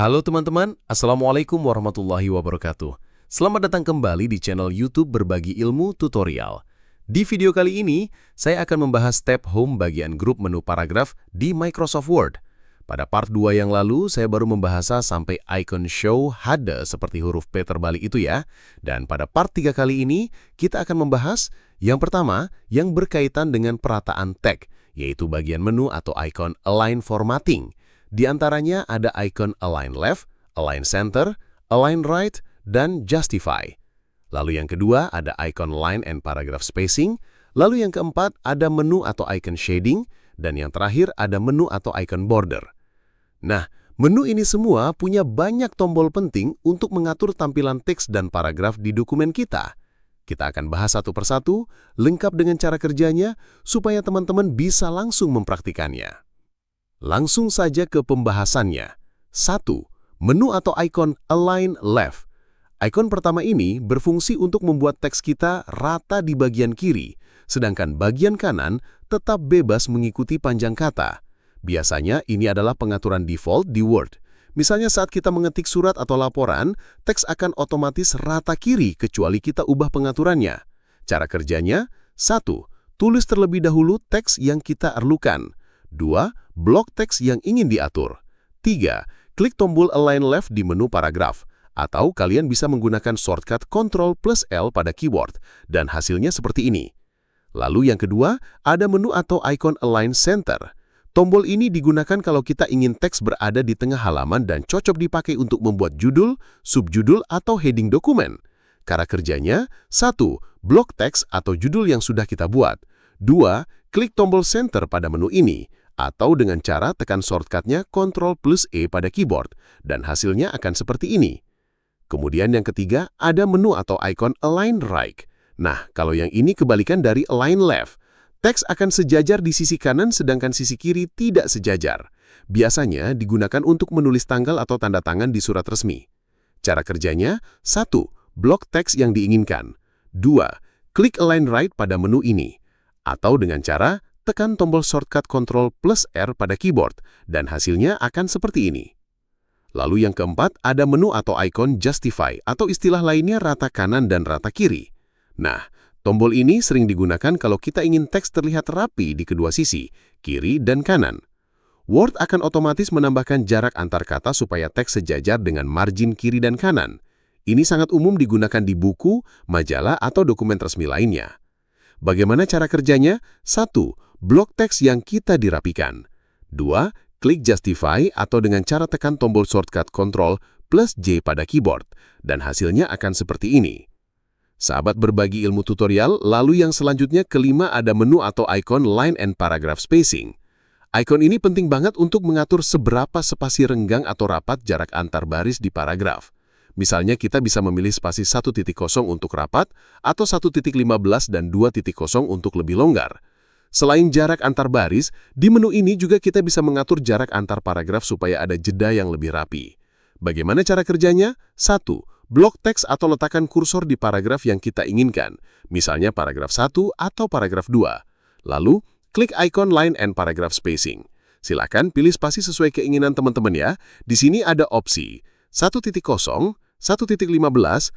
Halo teman-teman, Assalamualaikum warahmatullahi wabarakatuh. Selamat datang kembali di channel YouTube Berbagi Ilmu Tutorial. Di video kali ini, saya akan membahas tab Home bagian grup menu paragraf di Microsoft Word. Pada part 2 yang lalu, saya baru membahas sampai icon show HUD seperti huruf P terbalik itu ya. Dan pada part 3 kali ini, kita akan membahas yang pertama, yang berkaitan dengan perataan tag, yaitu bagian menu atau icon Align Formatting. Di antaranya ada icon Align Left, Align Center, Align Right, dan Justify. Lalu yang kedua ada icon Line and Paragraph Spacing. Lalu yang keempat ada menu atau icon Shading. Dan yang terakhir ada menu atau icon Border. Nah, menu ini semua punya banyak tombol penting untuk mengatur tampilan teks dan paragraf di dokumen kita. Kita akan bahas satu persatu, lengkap dengan cara kerjanya, supaya teman-teman bisa langsung mempraktikannya. Langsung saja ke pembahasannya. 1. Menu atau icon Align Left. Icon pertama ini berfungsi untuk membuat teks kita rata di bagian kiri, sedangkan bagian kanan tetap bebas mengikuti panjang kata. Biasanya ini adalah pengaturan default di Word. Misalnya saat kita mengetik surat atau laporan, teks akan otomatis rata kiri kecuali kita ubah pengaturannya. Cara kerjanya, 1. Tulis terlebih dahulu teks yang kita perlukan. 2. Blok teks yang ingin diatur. 3. Klik tombol Align Left di menu paragraf. Atau kalian bisa menggunakan shortcut Ctrl+L pada keyboard. Dan hasilnya seperti ini. Lalu yang kedua, ada menu atau icon Align Center. Tombol ini digunakan kalau kita ingin teks berada di tengah halaman dan cocok dipakai untuk membuat judul, subjudul, atau heading dokumen. Cara kerjanya, 1. Blok teks atau judul yang sudah kita buat. 2. Klik tombol Center pada menu ini. Atau dengan cara tekan shortcutnya Ctrl+E pada keyboard, dan hasilnya akan seperti ini. Kemudian yang ketiga, ada menu atau icon Align Right. Nah, kalau yang ini kebalikan dari Align Left. Teks akan sejajar di sisi kanan sedangkan sisi kiri tidak sejajar. Biasanya digunakan untuk menulis tanggal atau tanda tangan di surat resmi. Cara kerjanya, 1. Blok teks yang diinginkan. 2. Klik Align Right pada menu ini. Atau dengan cara tekan tombol shortcut Ctrl+R pada keyboard, dan hasilnya akan seperti ini. Lalu yang keempat, ada menu atau icon Justify, atau istilah lainnya rata kanan dan rata kiri. Nah, tombol ini sering digunakan kalau kita ingin teks terlihat rapi di kedua sisi, kiri dan kanan. Word akan otomatis menambahkan jarak antar kata supaya teks sejajar dengan margin kiri dan kanan. Ini sangat umum digunakan di buku, majalah, atau dokumen resmi lainnya. Bagaimana cara kerjanya? 1. Blok teks yang kita dirapikan. 2. Klik Justify atau dengan cara tekan tombol shortcut Ctrl+J pada keyboard, dan hasilnya akan seperti ini. Sahabat berbagi ilmu tutorial, lalu yang selanjutnya kelima ada menu atau icon Line and Paragraph Spacing. Icon ini penting banget untuk mengatur seberapa spasi renggang atau rapat jarak antar baris di paragraf. Misalnya kita bisa memilih spasi 1.0 untuk rapat, atau 1.15 dan 2.0 untuk lebih longgar. Selain jarak antar baris, di menu ini juga kita bisa mengatur jarak antar paragraf supaya ada jeda yang lebih rapi. Bagaimana cara kerjanya? 1. Blok teks atau letakkan kursor di paragraf yang kita inginkan, misalnya paragraf 1 atau paragraf 2. Lalu, klik icon Line and Paragraph Spacing. Silakan pilih spasi sesuai keinginan teman-teman ya. Di sini ada opsi 1.0, 1.15, 1.5,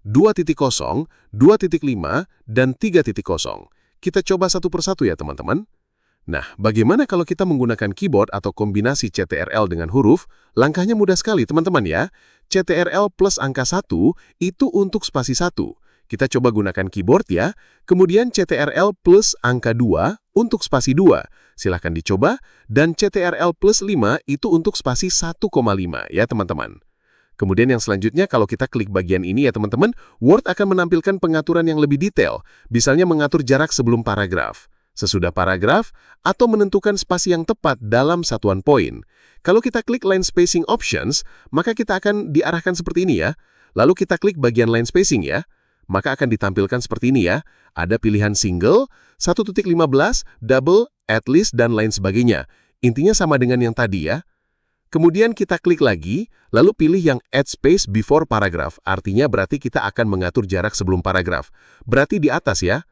2.0, 2.5, dan 3.0. Kita coba satu persatu ya teman-teman. Nah, bagaimana kalau kita menggunakan keyboard atau kombinasi CTRL dengan huruf? Langkahnya mudah sekali teman-teman ya. CTRL plus angka 1 itu untuk spasi 1. Kita coba gunakan keyboard ya. Kemudian CTRL plus angka 2 untuk spasi 2. Silahkan dicoba. Dan CTRL plus 5 itu untuk spasi 1,5 ya teman-teman. Kemudian yang selanjutnya kalau kita klik bagian ini ya teman-teman, Word akan menampilkan pengaturan yang lebih detail, misalnya mengatur jarak sebelum paragraf, sesudah paragraf, atau menentukan spasi yang tepat dalam satuan poin. Kalau kita klik Line Spacing Options, maka kita akan diarahkan seperti ini ya. Lalu kita klik bagian Line Spacing ya, maka akan ditampilkan seperti ini ya. Ada pilihan single, 1.15, double, at least, dan lain sebagainya. Intinya sama dengan yang tadi ya. Kemudian kita klik lagi, lalu pilih yang Add Space Before Paragraph, artinya berarti kita akan mengatur jarak sebelum paragraf. Berarti di atas ya.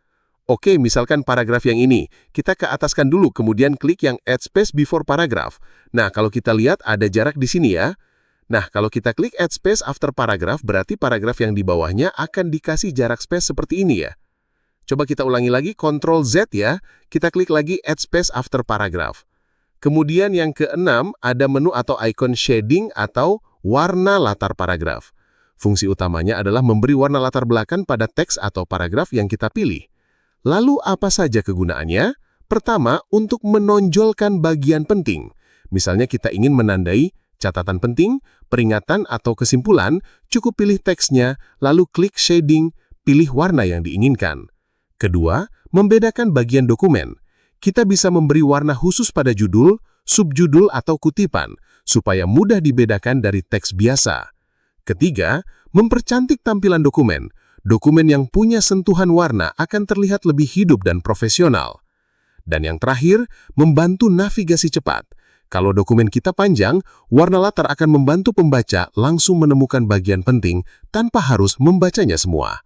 Oke, misalkan paragraf yang ini, kita ke ataskan dulu, kemudian klik yang Add Space Before Paragraph. Nah, kalau kita lihat ada jarak di sini ya. Nah, kalau kita klik Add Space After Paragraph, berarti paragraf yang di bawahnya akan dikasih jarak space seperti ini ya. Coba kita ulangi lagi, Ctrl Z ya. Kita klik lagi Add Space After Paragraph. Kemudian yang keenam, ada menu atau icon shading atau warna latar paragraf. Fungsi utamanya adalah memberi warna latar belakang pada teks atau paragraf yang kita pilih. Lalu apa saja kegunaannya? Pertama, untuk menonjolkan bagian penting. Misalnya kita ingin menandai catatan penting, peringatan atau kesimpulan, cukup pilih teksnya, lalu klik shading, pilih warna yang diinginkan. Kedua, membedakan bagian dokumen. Kita bisa memberi warna khusus pada judul, subjudul atau kutipan, supaya mudah dibedakan dari teks biasa. Ketiga, mempercantik tampilan dokumen. Dokumen yang punya sentuhan warna akan terlihat lebih hidup dan profesional. Dan yang terakhir, membantu navigasi cepat. Kalau dokumen kita panjang, warna latar akan membantu pembaca langsung menemukan bagian penting tanpa harus membacanya semua.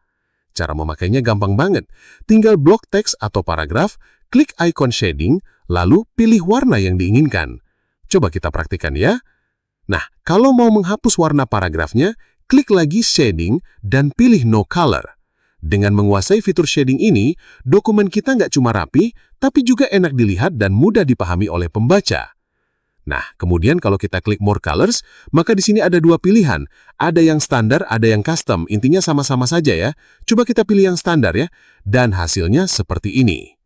Cara memakainya gampang banget. Tinggal blok teks atau paragraf, klik icon shading, lalu pilih warna yang diinginkan. Coba kita praktikkan ya. Nah, kalau mau menghapus warna paragrafnya, klik lagi shading dan pilih no color. Dengan menguasai fitur shading ini, dokumen kita nggak cuma rapi, tapi juga enak dilihat dan mudah dipahami oleh pembaca. Nah, kemudian kalau kita klik more colors, maka di sini ada dua pilihan. Ada yang standar, ada yang custom. Intinya sama-sama saja ya. Coba kita pilih yang standar ya. Dan hasilnya seperti ini.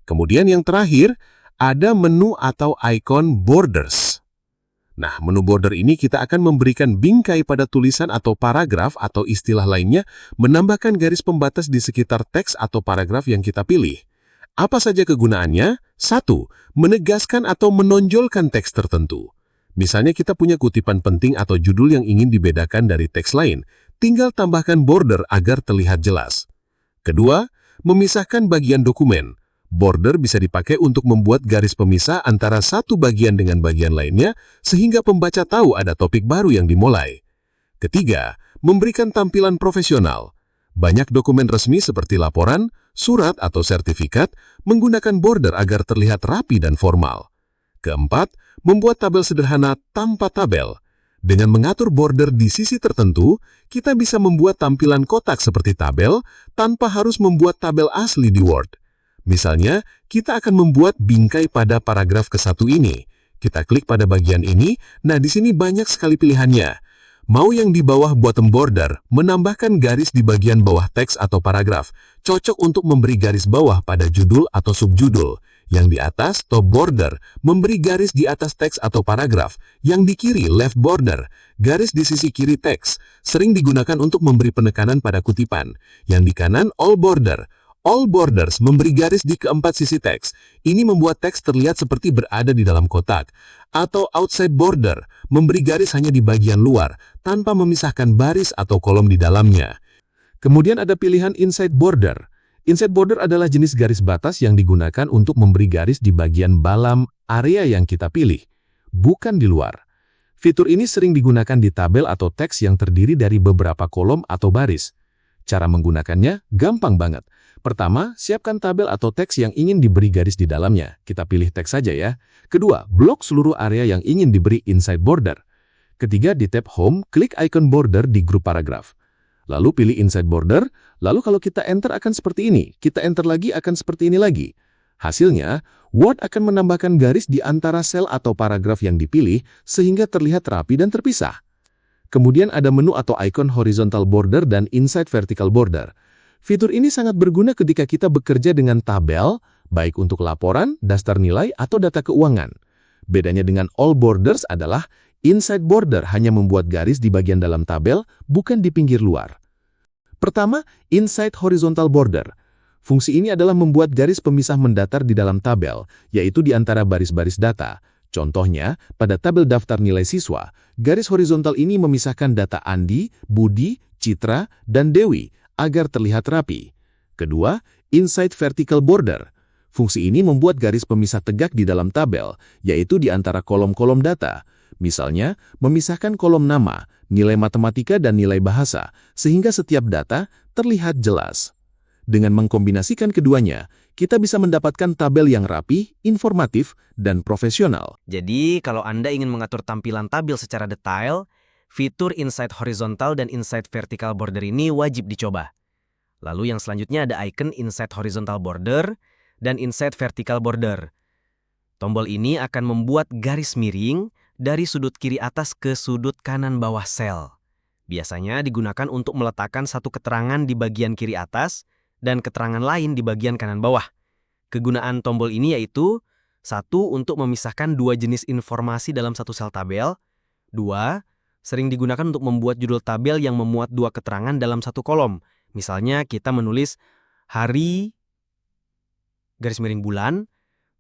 Kemudian yang terakhir, ada menu atau icon borders. Nah, menu border ini kita akan memberikan bingkai pada tulisan atau paragraf atau istilah lainnya, menambahkan garis pembatas di sekitar teks atau paragraf yang kita pilih. Apa saja kegunaannya? 1. Menegaskan atau menonjolkan teks tertentu. Misalnya kita punya kutipan penting atau judul yang ingin dibedakan dari teks lain, tinggal tambahkan border agar terlihat jelas. Kedua, memisahkan bagian dokumen. Border bisa dipakai untuk membuat garis pemisah antara satu bagian dengan bagian lainnya, sehingga pembaca tahu ada topik baru yang dimulai. Ketiga, memberikan tampilan profesional. Banyak dokumen resmi seperti laporan, surat atau sertifikat menggunakan border agar terlihat rapi dan formal. Keempat, membuat tabel sederhana tanpa tabel. Dengan mengatur border di sisi tertentu, kita bisa membuat tampilan kotak seperti tabel tanpa harus membuat tabel asli di Word. Misalnya, kita akan membuat bingkai pada paragraf ke-1 ini. Kita klik pada bagian ini, nah di sini banyak sekali pilihannya. Mau yang di bawah bottom border, menambahkan garis di bagian bawah teks atau paragraf. Cocok untuk memberi garis bawah pada judul atau subjudul. Yang di atas, top border, memberi garis di atas teks atau paragraf. Yang di kiri, left border, garis di sisi kiri teks. Sering digunakan untuk memberi penekanan pada kutipan. Yang di kanan, all border. All borders memberi garis di keempat sisi teks. Ini membuat teks terlihat seperti berada di dalam kotak. Atau outside border, memberi garis hanya di bagian luar, tanpa memisahkan baris atau kolom di dalamnya. Kemudian ada pilihan inside border. Inside border adalah jenis garis batas yang digunakan untuk memberi garis di bagian dalam area yang kita pilih, bukan di luar. Fitur ini sering digunakan di tabel atau teks yang terdiri dari beberapa kolom atau baris. Cara menggunakannya gampang banget. Pertama, siapkan tabel atau teks yang ingin diberi garis di dalamnya. Kita pilih teks saja ya. Kedua, blok seluruh area yang ingin diberi inside border. Ketiga, di tab Home, klik icon border di grup paragraf. Lalu pilih inside border, lalu kalau kita enter akan seperti ini. Kita enter lagi akan seperti ini lagi. Hasilnya, Word akan menambahkan garis di antara sel atau paragraf yang dipilih sehingga terlihat rapi dan terpisah. Kemudian ada menu atau icon horizontal border dan inside vertical border. Fitur ini sangat berguna ketika kita bekerja dengan tabel, baik untuk laporan, daftar nilai, atau data keuangan. Bedanya dengan all borders adalah inside border hanya membuat garis di bagian dalam tabel, bukan di pinggir luar. Pertama, inside horizontal border. Fungsi ini adalah membuat garis pemisah mendatar di dalam tabel, yaitu di antara baris-baris data. Contohnya, pada tabel daftar nilai siswa, garis horizontal ini memisahkan data Andi, Budi, Citra, dan Dewi, agar terlihat rapi. Kedua, inside vertical border. Fungsi ini membuat garis pemisah tegak di dalam tabel, yaitu di antara kolom-kolom data. Misalnya, memisahkan kolom nama, nilai matematika dan nilai bahasa, sehingga setiap data terlihat jelas. Dengan mengkombinasikan keduanya, kita bisa mendapatkan tabel yang rapi, informatif, dan profesional. Jadi, kalau Anda ingin mengatur tampilan tabel secara detail, fitur Inside Horizontal dan Inside Vertical Border ini wajib dicoba. Lalu yang selanjutnya ada icon Inside Horizontal Border dan Inside Vertical Border. Tombol ini akan membuat garis miring dari sudut kiri atas ke sudut kanan bawah sel. Biasanya digunakan untuk meletakkan satu keterangan di bagian kiri atas dan keterangan lain di bagian kanan bawah. Kegunaan tombol ini yaitu: 1. Untuk memisahkan dua jenis informasi dalam satu sel tabel. 2. Sering digunakan untuk membuat judul tabel yang memuat dua keterangan dalam satu kolom. Misalnya kita menulis hari, garis miring bulan,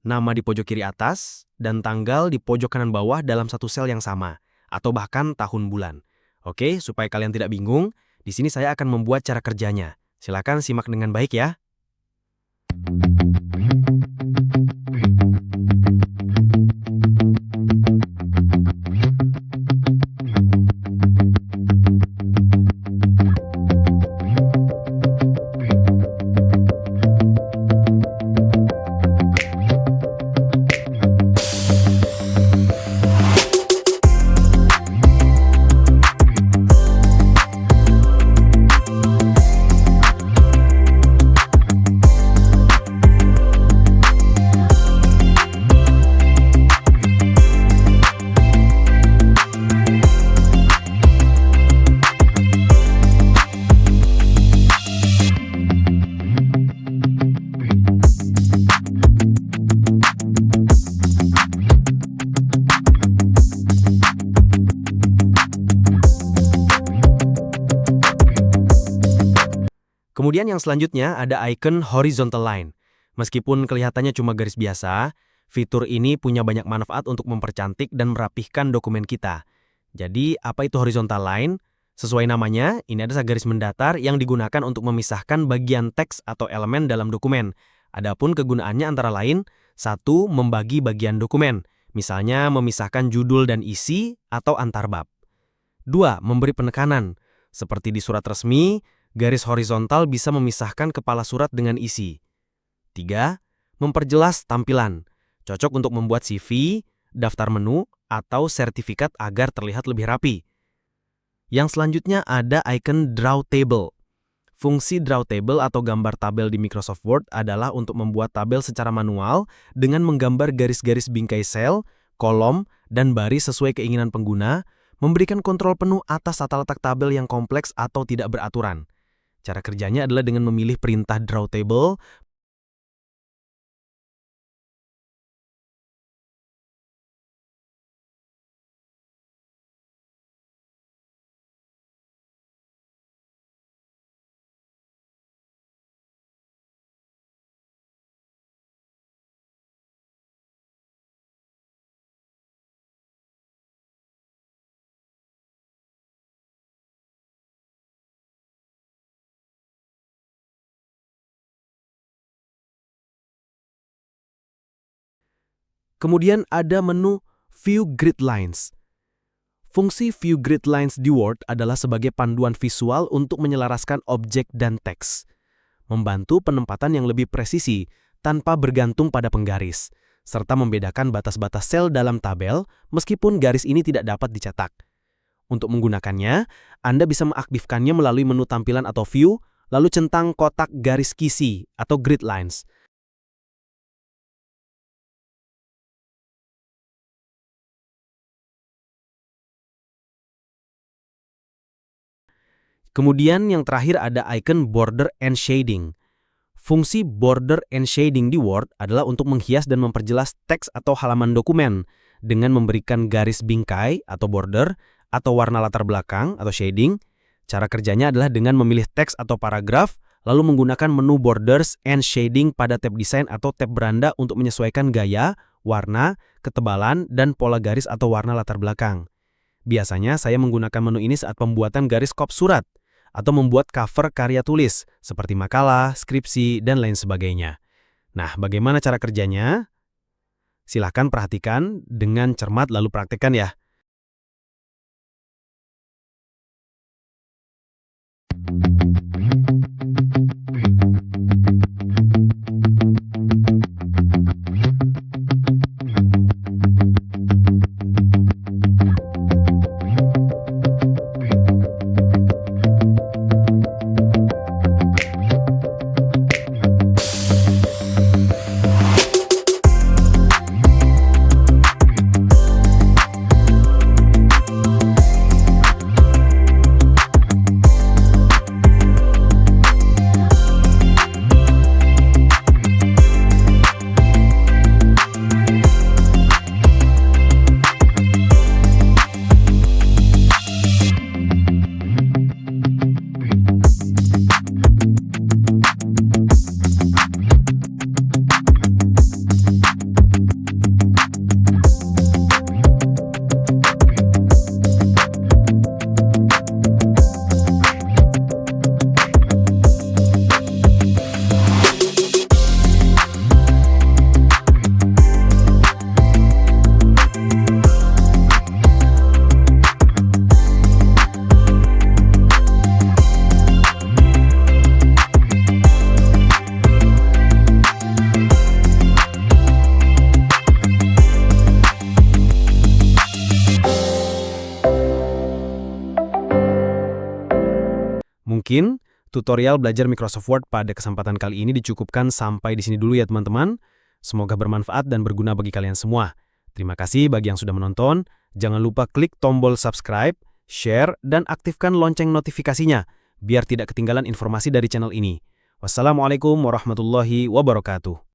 nama di pojok kiri atas, dan tanggal di pojok kanan bawah dalam satu sel yang sama, atau bahkan tahun bulan. Oke, supaya kalian tidak bingung, di sini saya akan membuat cara kerjanya. Silakan simak dengan baik ya. Kemudian yang selanjutnya ada icon horizontal line. Meskipun kelihatannya cuma garis biasa, fitur ini punya banyak manfaat untuk mempercantik dan merapihkan dokumen kita. Jadi, apa itu horizontal line? Sesuai namanya, ini adalah garis mendatar yang digunakan untuk memisahkan bagian teks atau elemen dalam dokumen. Adapun kegunaannya antara lain: 1. Membagi bagian dokumen, misalnya memisahkan judul dan isi atau antar bab. 2. Memberi penekanan, seperti di surat resmi, garis horizontal bisa memisahkan kepala surat dengan isi. 3. Memperjelas tampilan, cocok untuk membuat CV, daftar menu, atau sertifikat agar terlihat lebih rapi. Yang selanjutnya ada icon Draw Table. Fungsi Draw Table atau gambar tabel di Microsoft Word adalah untuk membuat tabel secara manual dengan menggambar garis-garis bingkai sel, kolom, dan baris sesuai keinginan pengguna, memberikan kontrol penuh atas tata letak tabel yang kompleks atau tidak beraturan. Cara kerjanya adalah dengan memilih perintah Draw Table. Kemudian ada menu View Grid Lines. Fungsi View Grid Lines di Word adalah sebagai panduan visual untuk menyelaraskan objek dan teks, membantu penempatan yang lebih presisi tanpa bergantung pada penggaris, serta membedakan batas-batas sel dalam tabel meskipun garis ini tidak dapat dicetak. Untuk menggunakannya, Anda bisa mengaktifkannya melalui menu tampilan atau View, lalu centang kotak garis kisi atau Grid Lines. Kemudian yang terakhir ada icon Border and Shading. Fungsi Border and Shading di Word adalah untuk menghias dan memperjelas teks atau halaman dokumen dengan memberikan garis bingkai atau border atau warna latar belakang atau shading. Cara kerjanya adalah dengan memilih teks atau paragraf, lalu menggunakan menu Borders and Shading pada tab desain atau tab beranda untuk menyesuaikan gaya, warna, ketebalan, dan pola garis atau warna latar belakang. Biasanya saya menggunakan menu ini saat pembuatan garis kop surat atau membuat cover karya tulis seperti makalah, skripsi, dan lain sebagainya. Nah, bagaimana cara kerjanya? Silahkan perhatikan dengan cermat lalu praktekkan ya. mungkin tutorial belajar Microsoft Word pada kesempatan kali ini dicukupkan sampai di sini dulu ya teman-teman. Semoga bermanfaat dan berguna bagi kalian semua. Terima kasih bagi yang sudah menonton. Jangan lupa klik tombol subscribe, share, dan aktifkan lonceng notifikasinya biar tidak ketinggalan informasi dari channel ini. Wassalamualaikum warahmatullahi wabarakatuh.